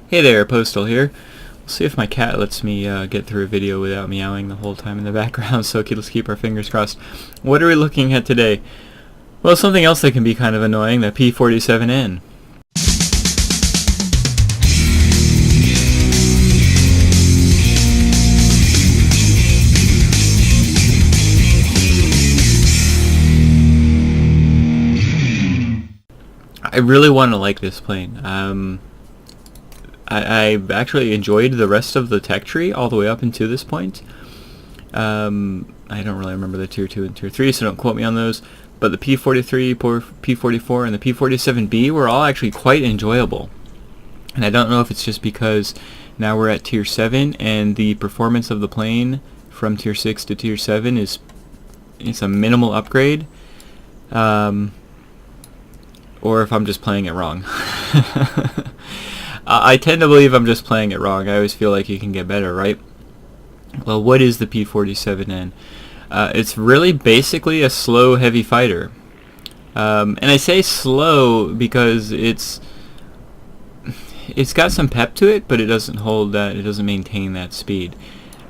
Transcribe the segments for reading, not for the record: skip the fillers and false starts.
Hey there, Postal here. We'll see if my cat lets me get through a video without meowing the whole time in the background, so let's keep our fingers crossed. What are we looking at today? Well, something else that can be kind of annoying, the P-47N. I really want to like this plane. I actually enjoyed the rest of the tech tree all the way up until this point. I don't really remember the Tier 2 and Tier 3, so don't quote me on those. But the P-43, P-44, and the P-47B were all actually quite enjoyable. And I don't know if it's just because now we're at Tier 7 and the performance of the plane from Tier 6 to Tier 7 is a minimal upgrade. Or if I'm just playing it wrong. I tend to believe I'm just playing it wrong. I always feel like you can get better, right? Well, what is the P-47N? It's really basically a slow heavy fighter. And I say slow because it's got some pep to it, but it doesn't hold that, it doesn't maintain that speed.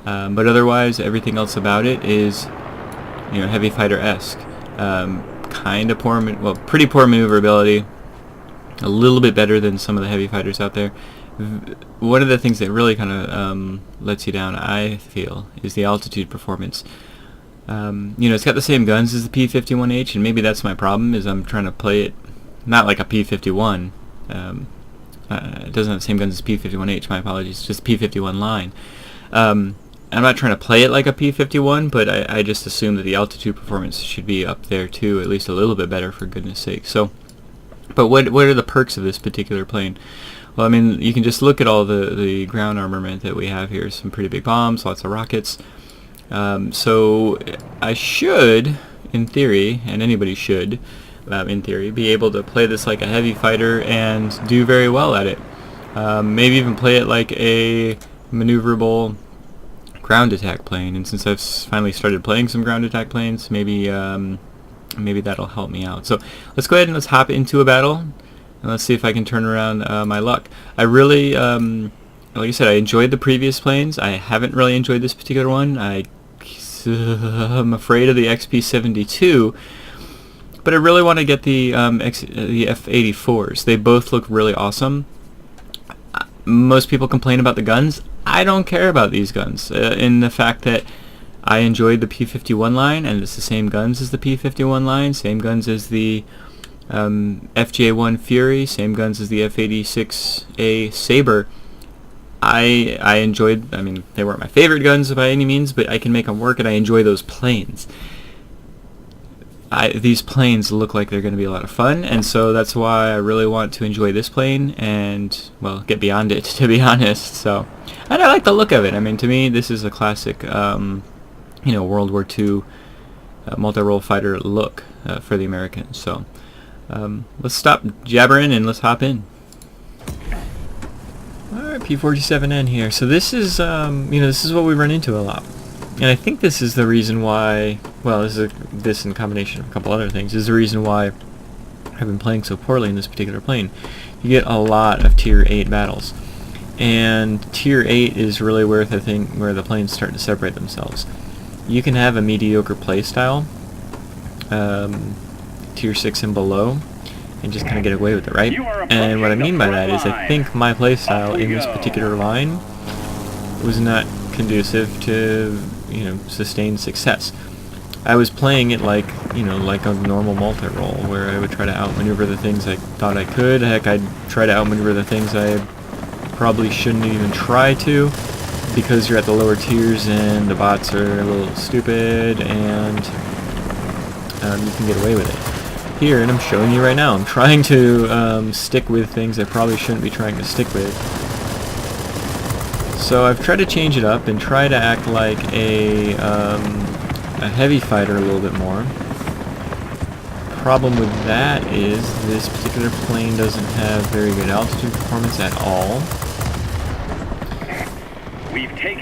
But otherwise, everything else about it is, heavy fighter-esque. Kind of poor, well, pretty poor maneuverability. A little bit better than some of the heavy fighters out there. One of the things that really kind of lets you down, I feel, is the altitude performance. It's got the same guns as the P-51H, and maybe that's my problem, is I'm trying to play it not like a P-51. It doesn't have the same guns as P-51H, my apologies, just P-51 line. I'm not trying to play it like a P-51, but I just assume that the altitude performance should be up there too, at least a little bit better, for goodness sake. So, but what are the perks of this particular plane? Well, I mean, you can just look at all the ground armament that we have here. Some pretty big bombs, lots of rockets. So I should, in theory, and anybody should, in theory, be able to play this like a heavy fighter and do very well at it. Maybe even play it like a maneuverable ground attack plane. And since I've finally started playing some ground attack planes, maybe that'll help me out. So let's go ahead and let's hop into a battle, and let's see if I can turn around my luck. I really, like I said, I enjoyed the previous planes. I haven't really enjoyed this particular one. I'm afraid of the XP-72, but I really want to get the F-84s. They both look really awesome. Most people complain about the guns. I don't care about these guns, in the fact that I enjoyed the P-51 line, and it's the same guns as the P-51 line, same guns as the FJ-1 Fury, same guns as the F-86A Sabre. I enjoyed, I mean, they weren't my favorite guns by any means, but I can make them work, and I enjoy those planes. These planes look like they're going to be a lot of fun, and so that's why I really want to enjoy this plane and, well, get beyond it, to be honest. So, and I like the look of it. I mean, to me, this is a classic, World War II multi-role fighter look for the Americans. So, let's stop jabbering and let's hop in. Alright, P-47N here. So this is, this is what we run into a lot. And I think this is the reason why, well, this in combination of a couple other things, is the reason why I've been playing so poorly in this particular plane. You get a lot of Tier 8 battles. And Tier 8 is really where the planes start to separate themselves. You can have a mediocre playstyle, Tier 6 and below, and just kind of get away with it, right? And what I mean by that is I think my playstyle in this particular line was not conducive to, sustained success. I was playing it like a normal multi-role, where I would try to outmaneuver the things I thought I could. Heck, I'd try to outmaneuver the things I probably shouldn't even try to, because you're at the lower tiers and the bots are a little stupid, and you can get away with it. Here, and I'm showing you right now, I'm trying to stick with things I probably shouldn't be trying to stick with. So I've tried to change it up and try to act like a heavy fighter a little bit more. Problem with that is this particular plane doesn't have very good altitude performance at all.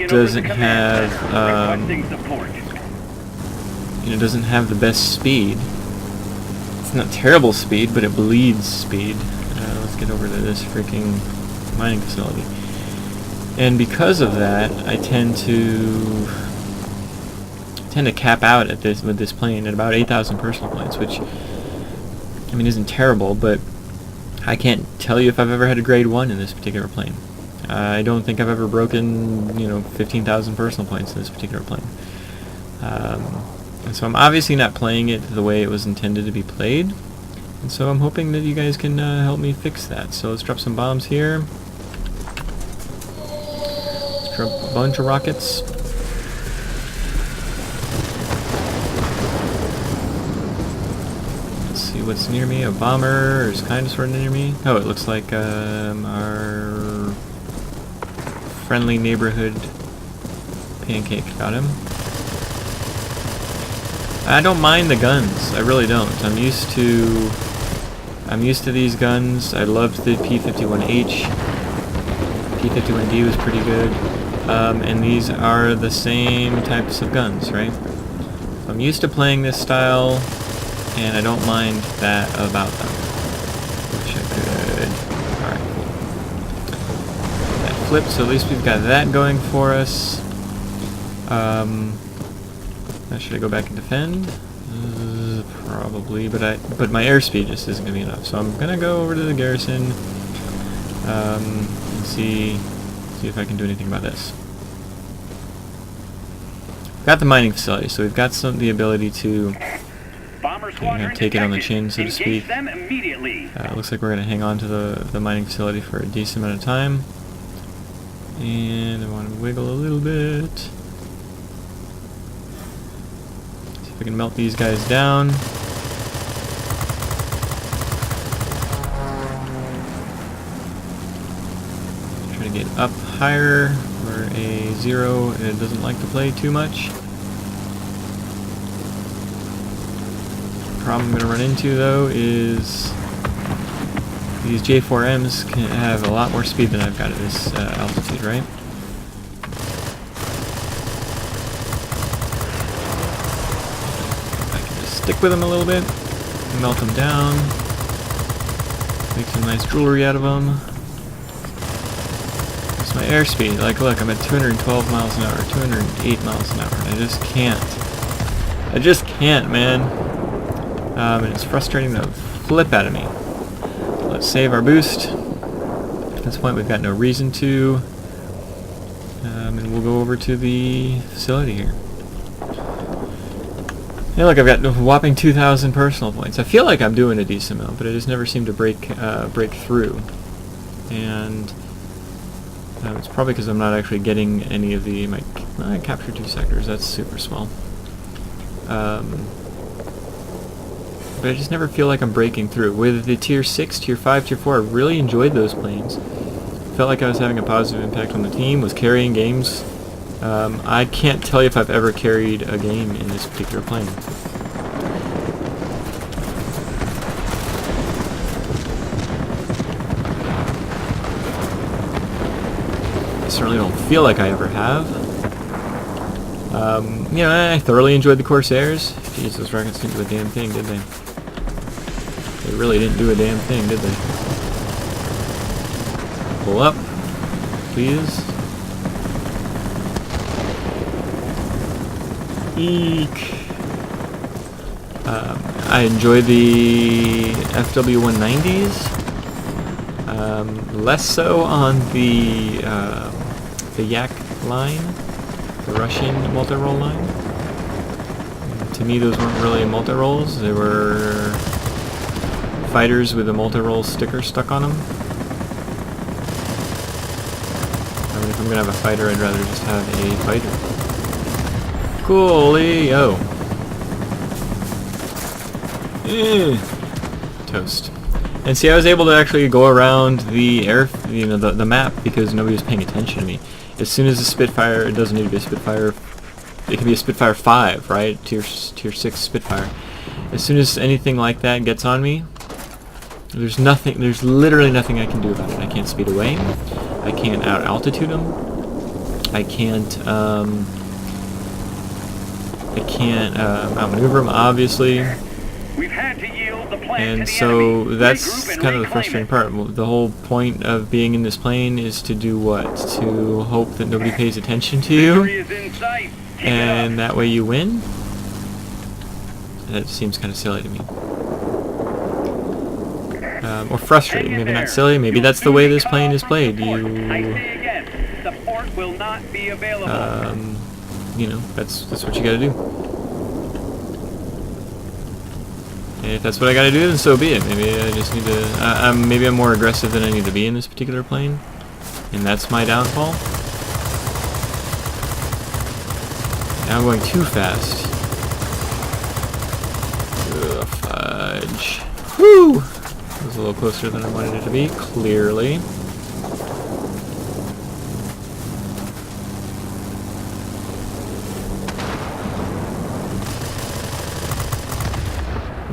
Doesn't have doesn't have the best speed. It's not terrible speed, but it bleeds speed. Let's get over to this freaking mining facility. And because of that, I tend to cap out at this with this plane at about 8,000 personal points, which I mean isn't terrible, but I can't tell you if I've ever had a grade 1 in this particular plane. I don't think I've ever broken, 15,000 personal points in this particular plane. And so I'm obviously not playing it the way it was intended to be played. And so I'm hoping that you guys can help me fix that. So let's drop some bombs here. Let's drop a bunch of rockets. Let's see what's near me. A bomber is kind of sort of near me. Oh, it looks like our friendly neighborhood pancake. Got him. I don't mind the guns. I really don't. I'm used to these guns. I loved the P-51H. P-51D was pretty good. And these are the same types of guns, right? So I'm used to playing this style, and I don't mind that about them. Wish I could. Alright, cool. That flipped, so at least we've got that going for us. Should I go back and defend? Probably, but my airspeed just isn't going to be enough. So I'm going to go over to the garrison and see if I can do anything about this. Got the mining facility, so we've got the ability to take it on the chin, so to speak. Looks like we're going to hang on to the mining facility for a decent amount of time. And I want to wiggle a little bit. I can melt these guys down. Try to get up higher where a 0 it doesn't like to play too much. The problem I'm going to run into though is these J4Ms can have a lot more speed than I've got at this altitude, right? Stick with them a little bit, melt them down, make some nice jewelry out of them. It's my airspeed. Like, look, I'm at 212 miles an hour, 208 miles an hour. I just can't, man. And it's frustrating the flip out of me. Let's save our boost. At this point, we've got no reason to. And we'll go over to the facility here. Yeah, look, I've got a whopping 2,000 personal points. I feel like I'm doing a decent amount, but I just never seem to break through. And it's probably because I'm not actually getting any of the... I captured 2 sectors. That's super small. But I just never feel like I'm breaking through. With the Tier 6, Tier 5, Tier 4, I really enjoyed those planes. Felt like I was having a positive impact on the team, was carrying games. I can't tell you if I've ever carried a game in this particular plane. I certainly don't feel like I ever have. I thoroughly enjoyed the Corsairs. Jeez, those rockets didn't do a damn thing, did they? They really didn't do a damn thing, did they? Pull up, please. Eek. I enjoy the FW-190s. Less so on the Yak line, the Russian multi-role line. To me, those weren't really multi-rolls. They were fighters with a multi-role sticker stuck on them. I mean, if I'm gonna have a fighter, I'd rather just have a fighter. Coolio. Toast. And see, I was able to actually go around the the map because nobody was paying attention to me. As soon as the Spitfire, it doesn't need to be a Spitfire. It can be a Spitfire 5, right? Tier 6 Spitfire. As soon as anything like that gets on me, there's literally nothing I can do about it. I can't speed away. I can't out-altitude them. I can't outmaneuver them, obviously. We've had to yield the plant And to the so enemy. that's Regroup and kind of the reclaim frustrating it. part. Well, the whole point of being in this plane is to do what? To hope that nobody pays attention to Victory you, is in sight. Keep it and up. that way you win? That seems kind of silly to me. Or frustrating. Hang in Maybe not there. silly. Maybe You'll that's the soon way be this cut plane off is from played. support. I You, say again, support will not be available. you know, that's what you gotta do. And if that's what I gotta do, then so be it. Maybe I just need to. Maybe I'm more aggressive than I need to be in this particular plane, and that's my downfall. Now I'm going too fast. Ugh, fudge. Whew! It was a little closer than I wanted it to be, clearly.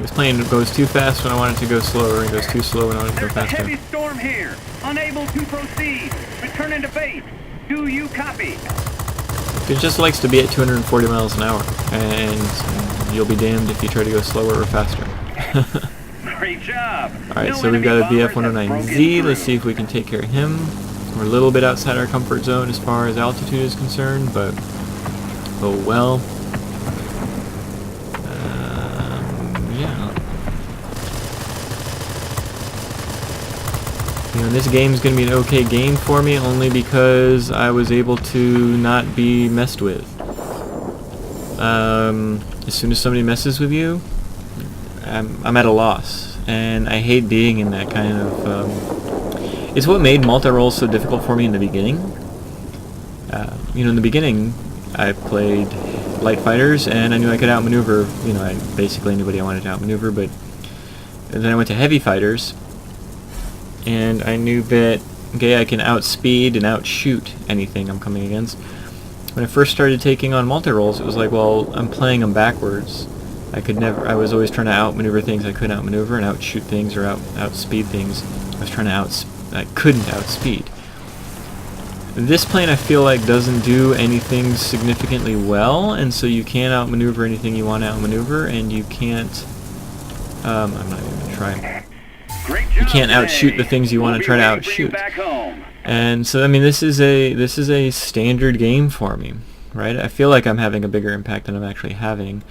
This plane goes too fast when I want it to go slower, and goes too slow when I want it to go There's a faster. heavy storm here. Unable to proceed. Returning to base. Do you copy? It just likes to be at 240 miles an hour, and you'll be damned if you try to go slower or faster. Great job. Alright, No so we've enemy got a bombers have BF-109Z. broken Let's see if we can take care of him. We're a little bit outside our comfort zone as far as altitude is concerned, but oh well. Yeah. You know, this game is going to be an okay game for me only because I was able to not be messed with. As soon as somebody messes with you, I'm at a loss, and I hate being in that kind of. It's what made multi-roles so difficult for me in the beginning. You know, in the beginning, I played light fighters, and I knew I could outmaneuver. You know, basically anybody I wanted to outmaneuver. But then I went to heavy fighters, and I knew that okay, I can outspeed and outshoot anything I'm coming against. When I first started taking on multi-roles, it was like, well, I'm playing them backwards. I was always trying to outmaneuver things I couldn't outmaneuver and outshoot things or outspeed things. I couldn't outspeed. This plane I feel like doesn't do anything significantly well, and so you can't outmaneuver anything you want to outmaneuver, and you can't, I'm not even going to try. Great job You can't today. outshoot the things you want to try to We'll be waiting for you outshoot. back home. And so, I mean, this is a standard game for me, right? I feel like I'm having a bigger impact than I'm actually having.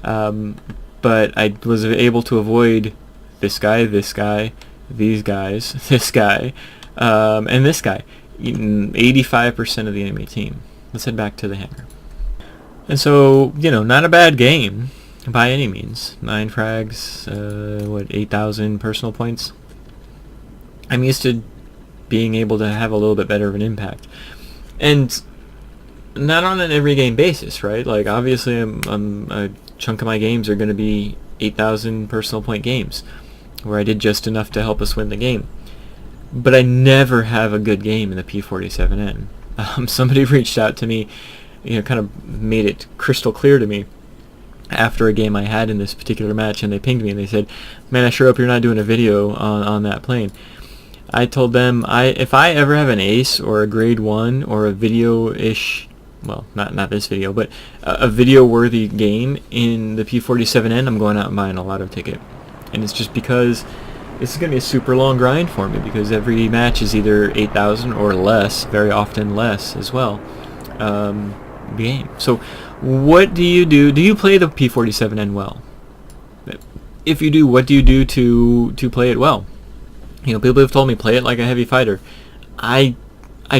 But I was able to avoid this guy, these guys, this guy, and this guy. 85% of the enemy team. Let's head back to the hangar. And so, you know, not a bad game by any means. 9 frags, 8,000 personal points. I'm used to being able to have a little bit better of an impact. And not on an every game basis, right? Like, obviously, a chunk of my games are going to be 8,000 personal point games, where I did just enough to help us win the game. But I never have a good game in the P-47N. Somebody reached out to me, you know, kind of made it crystal clear to me after a game I had in this particular match, and they pinged me and they said, man, I sure hope you're not doing a video on that plane. I told them, if I ever have an ace or a grade 1 or a video-ish, well, not this video, but a video-worthy game in the P-47N, I'm going out and buying a lotto ticket. And it's just because it's going to be a super long grind for me, because every match is either 8,000 or less, very often less as well, game. So what do you do? Do you play the P-47N well? If you do, what do you do to play it well? You know, people have told me play it like a heavy fighter. I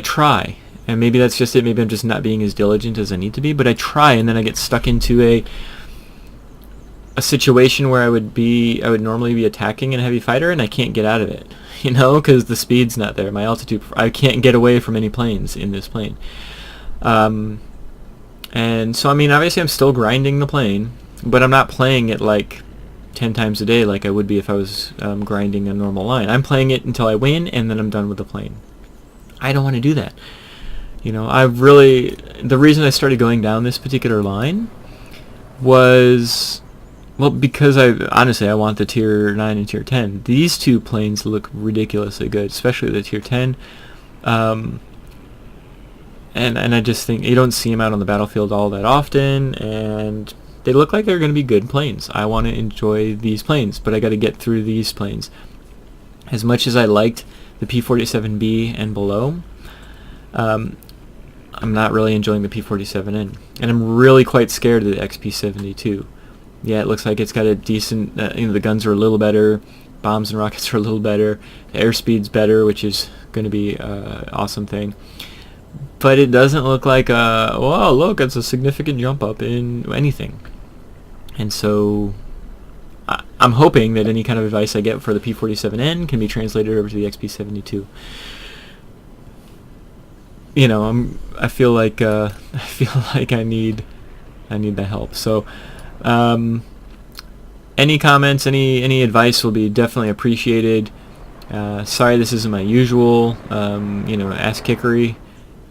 try, and maybe that's just it. Maybe I'm just not being as diligent as I need to be, but I try, and then I get stuck into a situation where I would normally be attacking in a heavy fighter, and I can't get out of it, you know, because the speed's not there. My altitude, I can't get away from any planes in this plane. And so, I mean, obviously I'm still grinding the plane, but I'm not playing it like 10 times a day like I would be if I was grinding a normal line. I'm playing it until I win, and then I'm done with the plane. I don't want to do that. You know, the reason I started going down this particular line was, well, because honestly I want the Tier 9 and Tier 10. These two planes look ridiculously good, especially the Tier 10. And I just think you don't see them out on the battlefield all that often, and they look like they're going to be good planes. I want to enjoy these planes, but I got to get through these planes. As much as I liked the P-47B and below, I'm not really enjoying the P-47N, and I'm really quite scared of the XP-72. Yeah, it looks like it's got a decent, the guns are a little better, bombs and rockets are a little better, the airspeed's better, which is going to be an awesome thing. But it doesn't look like, whoa, look, it's a significant jump up in anything. And so I'm hoping that any kind of advice I get for the P-47N can be translated over to the XP-72. You know, I feel like I need the help. So any comments, any advice will be definitely appreciated. Sorry this isn't my usual ass kickery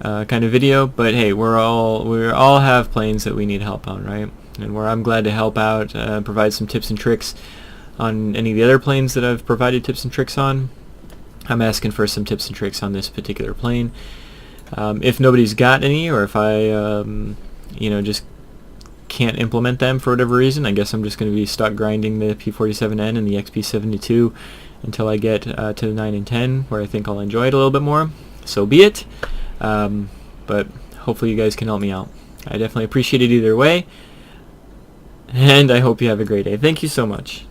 kind of video, but hey, we all have planes that we need help on, right? And where I'm glad to help out, provide some tips and tricks on any of the other planes that I've provided tips and tricks on, I'm asking for some tips and tricks on this particular plane. If nobody's got any, or if I just can't implement them for whatever reason, I guess I'm just going to be stuck grinding the P-47N and the XP-72 until I get to the 9 and 10, where I think I'll enjoy it a little bit more. So be it. But hopefully you guys can help me out. I definitely appreciate it either way, and I hope you have a great day. Thank you so much.